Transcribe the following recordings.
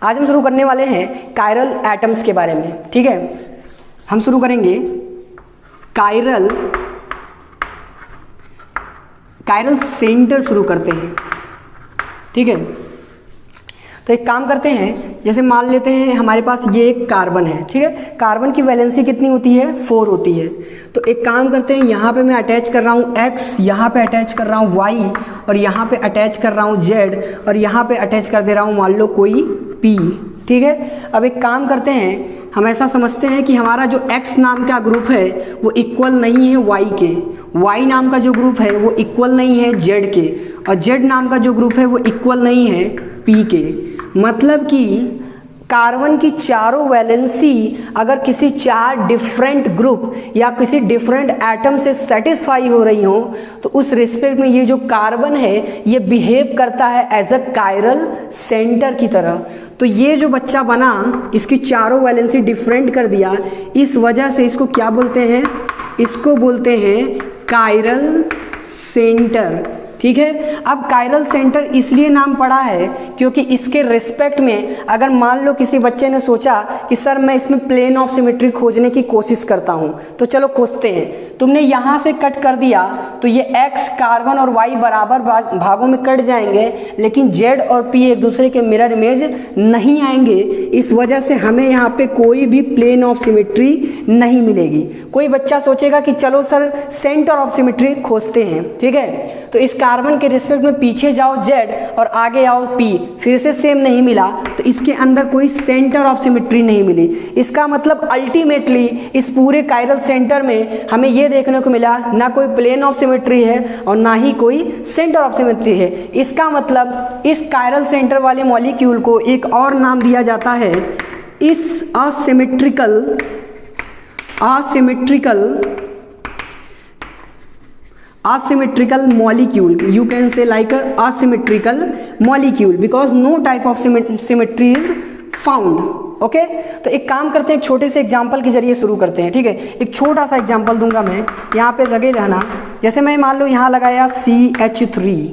आज हम शुरू करने वाले हैं कायरल एटम्स के बारे में। ठीक है, हम शुरू करेंगे कायरल सेंटर शुरू करते हैं। ठीक है, तो एक काम करते हैं, जैसे मान लेते हैं हमारे पास ये एक कार्बन है। ठीक है, कार्बन की वैलेंसी कितनी होती है? 4 होती है। तो एक काम करते हैं, यहाँ पे मैं अटैच कर रहा हूँ X, यहाँ पे अटैच कर रहा हूँ Y, और यहाँ पे अटैच कर रहा हूँ Z, और यहाँ पे अटैच कर दे रहा हूँ मान लो कोई P। ठीक है, अब एक काम करते हैं, हम ऐसा समझते हैं कि हमारा जो X नाम का ग्रुप है वो इक्वल नहीं है Y के, Y नाम का जो ग्रुप है वो इक्वल नहीं है Z के, और Z नाम का जो ग्रुप है वो इक्वल नहीं है P के। मतलब कि कार्बन की चारों वैलेंसी अगर किसी 4 डिफरेंट ग्रुप या किसी डिफरेंट एटम से सेटिस्फाई हो रही हो तो उस रिस्पेक्ट में ये जो कार्बन है ये बिहेव करता है एज अ कायरल सेंटर की तरह। तो ये जो बच्चा बना, इसकी चारों वैलेंसी डिफरेंट कर दिया, इस वजह से इसको क्या बोलते हैं? इसको बोलते हैं कायरल सेंटर। ठीक है, अब कायरल सेंटर इसलिए नाम पड़ा है क्योंकि इसके रिस्पेक्ट में अगर मान लो किसी बच्चे ने सोचा कि सर मैं इसमें प्लेन ऑफ सिमेट्री खोजने की कोशिश करता हूं, तो चलो खोजते हैं। तुमने यहां से कट कर दिया तो ये X, कार्बन और Y बराबर भागों में कट जाएंगे, लेकिन Z और P एक दूसरे के मिरर इमेज नहीं आएंगे। इस वजह से हमें यहाँ पे कोई भी प्लेन ऑफ सिमेट्री नहीं मिलेगी। कोई बच्चा सोचेगा कि चलो सर सेंटर ऑफ सिमेट्री खोजते हैं। ठीक है, तो इस कार्बन के रिस्पेक्ट में पीछे जाओ Z और आगे आओ P, फिर से सेम नहीं मिला, तो इसके अंदर कोई सेंटर ऑफ सिमेट्री नहीं मिली। इसका मतलब अल्टीमेटली इस पूरे कायरल सेंटर में हमें ये देखने को मिला ना कोई प्लेन ऑफ सिमेट्री है और ना ही कोई सेंटर ऑफ सिमेट्री है। इसका मतलब इस कायरल सेंटर वाले मॉलिक्यूल को एक और नाम दिया जाता है, इस asymmetrical molecule. You can say like a asymmetrical molecule because no type of symmetry is found. Okay, तो एक काम करते हैं, एक छोटे से एग्जाम्पल के जरिए शुरू करते हैं। ठीक है, एक छोटा सा एग्जाम्पल दूंगा मैं, यहाँ पे लगे रहना। जैसे मैं मान लो यहाँ लगाया CH3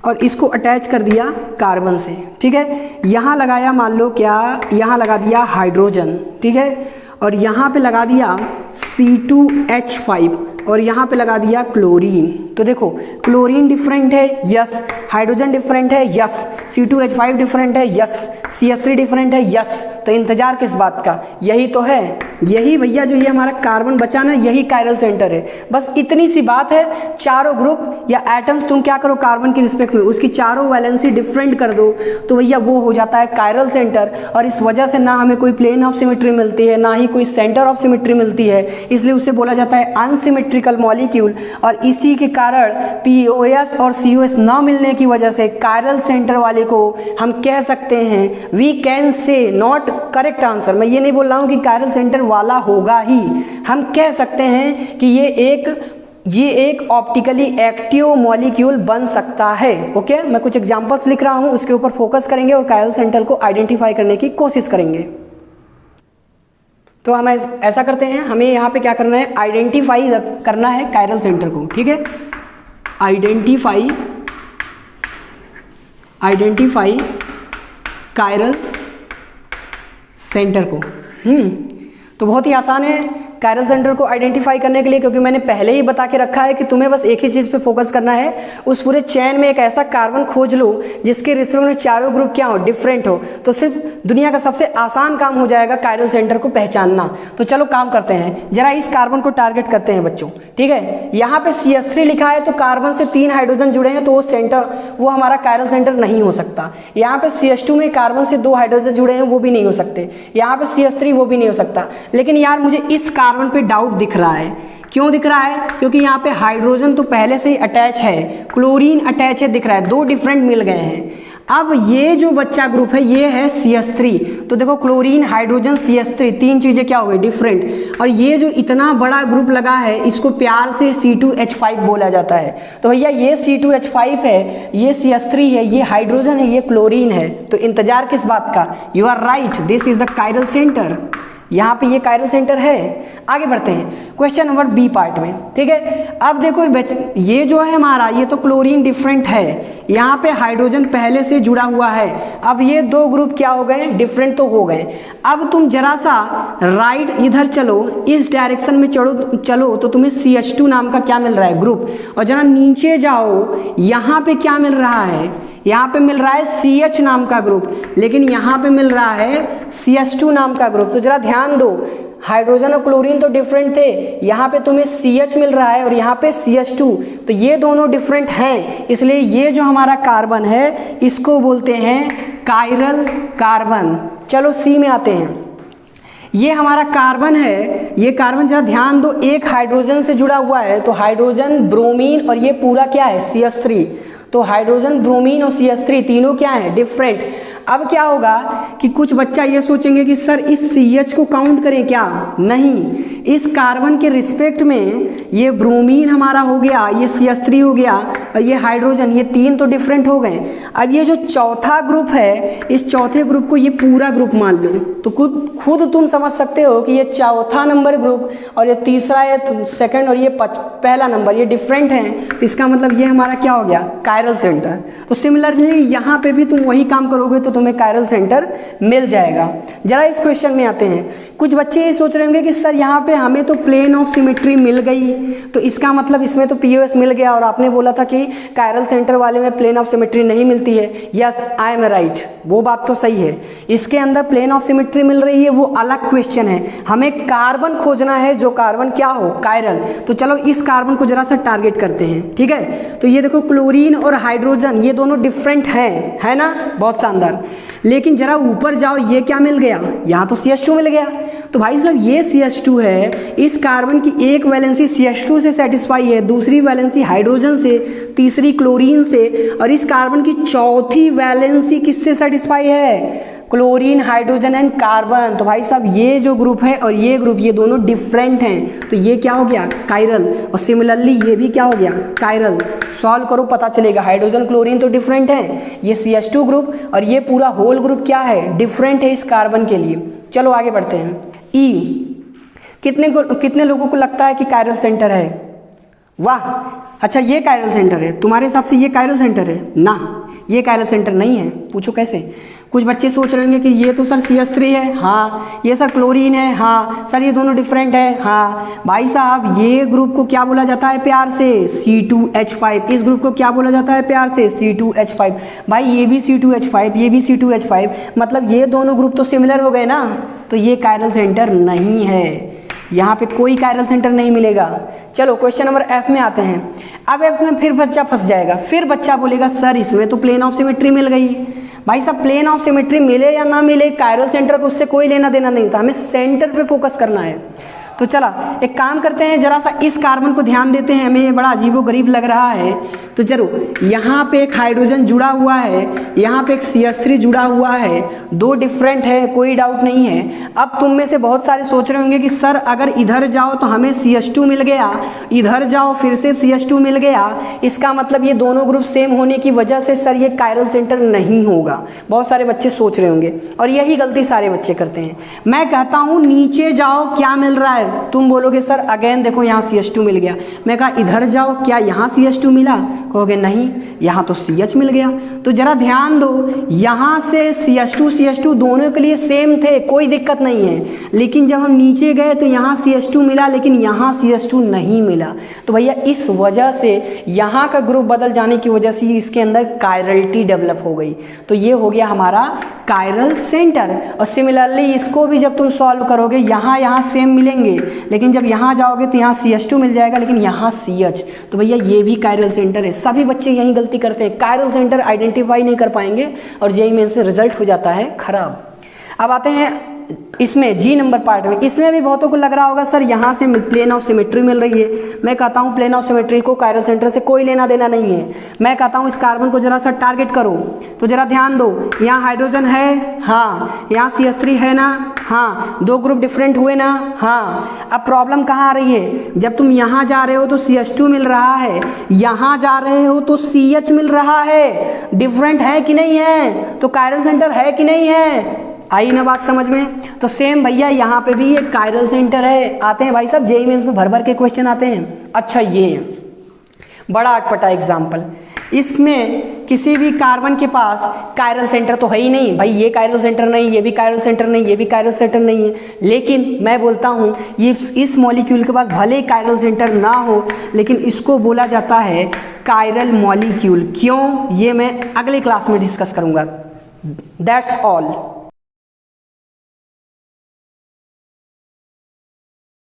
और इसको अटैच कर दिया कार्बन से। ठीक है, यहाँ लगाया मान लो क्या, यहाँ लगा दिया हाइड्रोजन। ठीक है, और यहाँ पे लगा दिया C2H5 और यहाँ पे लगा दिया क्लोरीन। तो देखो क्लोरीन डिफरेंट है, यस। हाइड्रोजन डिफरेंट है, यस। C2H5 डिफरेंट है, यस। CH3 डिफरेंट है, यस। तो इंतजार किस बात का? यही तो है, यही भैया जो ये हमारा कार्बन बचा ना, यही कायरल सेंटर है। बस इतनी सी बात है, चारों ग्रुप या एटम्स तुम क्या करो कार्बन की रिस्पेक्ट में उसकी चारों वैलेंसी डिफरेंट कर दो तो भैया वो हो जाता है कायरल सेंटर। और इस वजह से ना हमें कोई प्लेन ऑफ सिमेट्री मिलती है ना ही कोई सेंटर ऑफ सिमेट्री मिलती है, इसलिए उसे बोला जाता है अनसिमेट्रिकल मॉलिक्यूल। और इसी के कारण POS और COS ना मिलने की वजह से कायरल सेंटर वाले को हम कह सकते हैं, we can say, not correct answer, मैं ये नहीं बोल रहा हूँ कि कायरल सेंटर वाला होगा ही, हम कह सकते हैं कि ये एक ऑप्टिकली एक्टिव मॉलिक्यूल बन सकता है। ओके, मैं कुछ एग्जांपल्स लिख रहा हूँ, उसके ऊपर फोकस करेंगे और कायरल सेंटर को आइडेंटिफाई करने की कोशिश करेंगे। तो हम ऐसा करते हैं, हमें यहाँ पे क्या करना है, आइडेंटिफाई करना है कायरल सेंटर को। ठीक है, आइडेंटिफाई कायरल सेंटर को। तो बहुत ही आसान है कायरल सेंटर को आइडेंटिफाई करने के लिए, क्योंकि मैंने पहले ही बता के रखा है कि तुम्हें बस एक ही चीज़ पे फोकस करना है, उस पूरे चेन में एक ऐसा कार्बन खोज लो जिसके रिस्पेक्ट में चारों ग्रुप क्या हो, डिफरेंट हो। तो सिर्फ दुनिया का सबसे आसान काम हो जाएगा कायरल सेंटर को पहचानना। तो चलो काम करते हैं, जरा इस कार्बन को टारगेट करते हैं बच्चों। ठीक है, यहाँ पे CH3 लिखा है तो कार्बन से 3 हाइड्रोजन जुड़े हैं, तो वो हमारा कायरल सेंटर नहीं हो सकता। यहाँ पे CH2 में कार्बन से 2 हाइड्रोजन जुड़े हैं, वो भी नहीं हो सकते। यहाँ पे CH3, वो भी नहीं हो सकता। लेकिन यार मुझे इस कार्बन पे डाउट दिख रहा है। क्यों दिख रहा है? क्योंकि यहाँ पे हाइड्रोजन तो पहले से ही अटैच है, क्लोरीन अटैच है, दिख रहा है, 2 डिफरेंट मिल गए हैं। अब ये जो बच्चा ग्रुप है ये है CH3, तो देखो क्लोरीन, हाइड्रोजन, CH3, 3 चीजें क्या हो गई, डिफरेंट। और ये जो इतना बड़ा ग्रुप लगा है इसको प्यार से C2H5 बोला जाता है। तो भैया ये C2H5 है, ये CH3 है, ये हाइड्रोजन है, ये क्लोरीन है। तो इंतजार किस बात का? You are right, this is the chiral centre. यहाँ पे ये कायरल सेंटर है। आगे बढ़ते हैं क्वेश्चन नंबर बी पार्ट में। ठीक है, अब देखो ये जो है हमारा, ये तो क्लोरीन डिफरेंट है, यहाँ पे हाइड्रोजन पहले से जुड़ा हुआ है। अब ये दो ग्रुप क्या हो गए, डिफरेंट तो हो गए। अब तुम जरा सा राइट इधर चलो, इस डायरेक्शन में चलो तो तुम्हें CH2 नाम का क्या मिल रहा है, ग्रुप। और जरा नीचे जाओ, यहाँ पे क्या मिल रहा है, यहाँ पे मिल रहा है CH नाम का ग्रुप, लेकिन यहाँ पे मिल रहा है CH2 नाम का ग्रुप। तो जरा ध्यान दो, हाइड्रोजन और क्लोरीन तो डिफरेंट थे, यहाँ पे तुम्हें CH मिल रहा है और यहाँ पे CH2, तो ये दोनों डिफरेंट हैं, इसलिए ये जो हमारा कार्बन है इसको बोलते हैं कायरल कार्बन। चलो C में आते हैं। ये हमारा कार्बन है, ये कार्बन जरा ध्यान दो, एक हाइड्रोजन से जुड़ा हुआ है, तो हाइड्रोजन, ब्रोमीन और ये पूरा क्या है, CH3। तो हाइड्रोजन, ब्रोमीन और CH3 तीनों क्या है, डिफरेंट। अब क्या होगा कि कुछ बच्चा ये सोचेंगे कि सर इस CH को काउंट करें क्या, नहीं, इस कार्बन के रिस्पेक्ट में ये ब्रोमीन हमारा हो गया, ये CH3 हो गया और ये हाइड्रोजन, ये तीन तो डिफरेंट हो गए। अब ये जो चौथा ग्रुप है, इस चौथे ग्रुप को ये पूरा ग्रुप मान लो, तो खुद तुम समझ सकते हो कि ये चौथा नंबर ग्रुप और ये तीसरा, ये सेकंड और ये पहला नंबर, ये डिफरेंट हैं। इसका मतलब ये हमारा क्या हो गया, कायरल सेंटर। तो सिमिलरली यहाँ पे भी तुम वही काम करोगे तो तुम्हें कायरल सेंटर मिल जाएगा। जरा इस क्वेश्चन में आते हैं। कुछ बच्चे ये सोच रहे होंगे कि सर यहाँ पे हमें तो प्लेन ऑफ सिमेट्री मिल गई, तो इसका मतलब इसमें तो POS मिल गया, और आपने बोला था कि कायरल सेंटर वाले में प्लेन ऑफ सिमेट्री नहीं मिलती है। यस, आई एम राइट, वो बात तो सही है, इसके अंदर प्लेन ऑफ सिमेट्री मिल रही है, वो अलग क्वेश्चन है। हमें कार्बन खोजना है जो कार्बन क्या हो, कायरल। तो चलो इस कार्बन को जरा सा टारगेट करते हैं, ठीक है। तो ये देखो, क्लोरीन और हाइड्रोजन ये दोनों डिफरेंट हैं, है ना, बहुत शानदार। लेकिन जरा ऊपर जाओ, ये क्या मिल गया, यहाँ तो CH2 मिल गया। तो भाई साहब ये CH2 है, इस कार्बन की एक वैलेंसी CH2 से सेटिस्फाई है, दूसरी वैलेंसी हाइड्रोजन से, तीसरी क्लोरीन से, और इस कार्बन की चौथी वैलेंसी किससे सेटिस्फाई है, क्लोरीन, हाइड्रोजन एंड कार्बन। तो भाई साहब ये जो ग्रुप है और ये ग्रुप, ये दोनों डिफरेंट हैं, तो ये क्या हो गया, कायरल। और सिमिलरली ये भी क्या हो गया, कायरल। सॉल्व करो, पता चलेगा। हाइड्रोजन, क्लोरीन तो डिफरेंट है, ये CH2 ग्रुप और ये पूरा होल ग्रुप क्या है, डिफरेंट है इस कार्बन के लिए। चलो आगे बढ़ते हैं। E, कितने लोगों को लगता है कि कायरल सेंटर है, वाह, अच्छा ये कायरल सेंटर है, तुम्हारे हिसाब से ये कायरल सेंटर है ना, ये कायरल सेंटर नहीं है। पूछो कैसे। कुछ बच्चे सोच रहे होंगे कि ये तो सर CH3 है, हाँ, ये सर क्लोरीन है, हाँ सर ये दोनों डिफरेंट है, हाँ। भाई साहब ये ग्रुप को क्या बोला जाता है प्यार से, C2H5। इस ग्रुप को क्या बोला जाता है प्यार से, C2H5। भाई ये भी C2H5, ये भी C2H5, मतलब ये दोनों ग्रुप तो सिमिलर हो गए ना, तो ये कायरल सेंटर नहीं है, यहाँ पे कोई कायरल सेंटर नहीं मिलेगा। चलो क्वेश्चन नंबर F में आते हैं। अब F में फिर बच्चा फंस जाएगा, फिर बच्चा बोलेगा सर इसमें तो प्लेन ऑफ सिमेट्री मिल गई। भाई साहब प्लेन ऑफ सिमेट्री मिले या ना मिले, कायरल सेंटर को उससे कोई लेना देना नहीं होता, हमें सेंटर पे फोकस करना है। तो चला एक काम करते हैं, जरा सा इस कार्बन को ध्यान देते हैं, हमें ये बड़ा अजीबोगरीब लग रहा है। तो चलो यहाँ पे एक हाइड्रोजन जुड़ा हुआ है, यहाँ पे एक CH3 जुड़ा हुआ है, दो डिफरेंट है, कोई डाउट नहीं है। अब तुम में से बहुत सारे सोच रहे होंगे कि सर अगर इधर जाओ तो हमें CH2 मिल गया, इधर जाओ फिर से CH2 मिल गया, इसका मतलब ये दोनों ग्रुप सेम होने की वजह से सर ये कायरल सेंटर नहीं होगा। बहुत सारे बच्चे सोच रहे होंगे और यही गलती सारे बच्चे करते हैं। मैं कहता हूँ नीचे जाओ, क्या मिल रहा है, तुम बोलोगे सर अगेन देखो यहाँ CH2 मिल गया। मैं कहा इधर जाओ, क्या यहाँ CH2 मिला, कहोगे नहीं यहाँ तो CH मिल गया। तो जरा ध्यान दो, यहाँ से CH2 दोनों के लिए सेम थे, कोई दिक्कत नहीं है, लेकिन जब हम नीचे गए तो यहाँ CH2 मिला लेकिन यहाँ CH2 नहीं मिला। तो भैया इस वजह से यहाँ का ग्रुप बदल जाने की वजह से इसके अंदर कायरलिटी डेवलप हो गई। तो ये हो गया हमारा कायरल सेंटर। और सिमिलरली इसको भी जब तुम सॉल्व करोगे, यहाँ सेम मिलेंगे, लेकिन जब यहाँ जाओगे तो यहाँ CH2 मिल जाएगा लेकिन यहाँ CH। तो भैया ये भी कायरल सेंटर है। सभी बच्चे यही गलती करते हैं, कायरल सेंटर आइडेंटिफाई नहीं कर पाएंगे और जेईई मेंस में रिजल्ट हो जाता है खराब। अब आते हैं इसमें G नंबर पार्ट में। इसमें भी बहुतों को लग रहा होगा सर यहाँ से प्लेन ऑफ सिमेट्री मिल रही है। मैं कहता हूँ प्लेन ऑफ सिमेट्री को कायरल सेंटर से कोई लेना देना नहीं है। मैं कहता हूँ इस कार्बन को जरा सा टारगेट करो। तो जरा ध्यान दो, यहाँ हाइड्रोजन है, हाँ, यहाँ CH3 है ना, हाँ, दो ग्रुप डिफरेंट हुए ना, हाँ। अब प्रॉब्लम कहाँ आ रही है, जब तुम यहाँ जा रहे हो तो CH2 मिल रहा है, यहाँ जा रहे हो तो CH मिल रहा है, डिफरेंट है कि नहीं है, तो कायरल सेंटर है कि नहीं है। आई ना बात समझ में। तो सेम भैया यहाँ पे भी एक कायरल सेंटर है। आते हैं भाई साहब जेईई मेंस में भर भर के क्वेश्चन आते हैं। अच्छा ये बड़ा अटपटा एग्जाम्पल, इसमें किसी भी कार्बन के पास कायरल सेंटर तो है ही नहीं भाई, ये कायरल सेंटर नहीं, ये भी कायरल सेंटर नहीं, ये भी कायरल सेंटर नहीं है। लेकिन मैं बोलता हूँ ये इस मॉलिक्यूल के पास भले ही कायरल सेंटर ना हो, लेकिन इसको बोला जाता है कायरल मॉलिक्यूल। क्यों, ये मैं अगले क्लास में डिस्कस करूँगा। That's all.